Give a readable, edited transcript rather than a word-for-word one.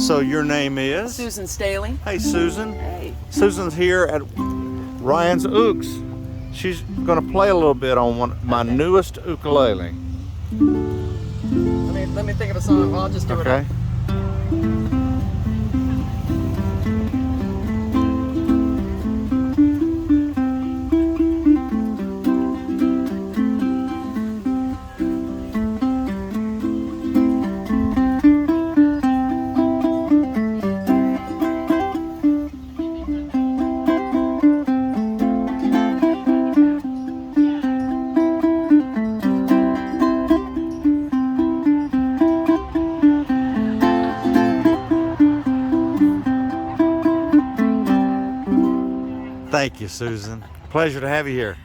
So your name is? Susan Staley. Hey, Susan. Hey. Susan's here at Ryan's Ooks. She's going to play a little bit on my newest ukulele. Let me think of a song. Well, I'll just do it. Okay. Thank you, Susan. Pleasure to have you here.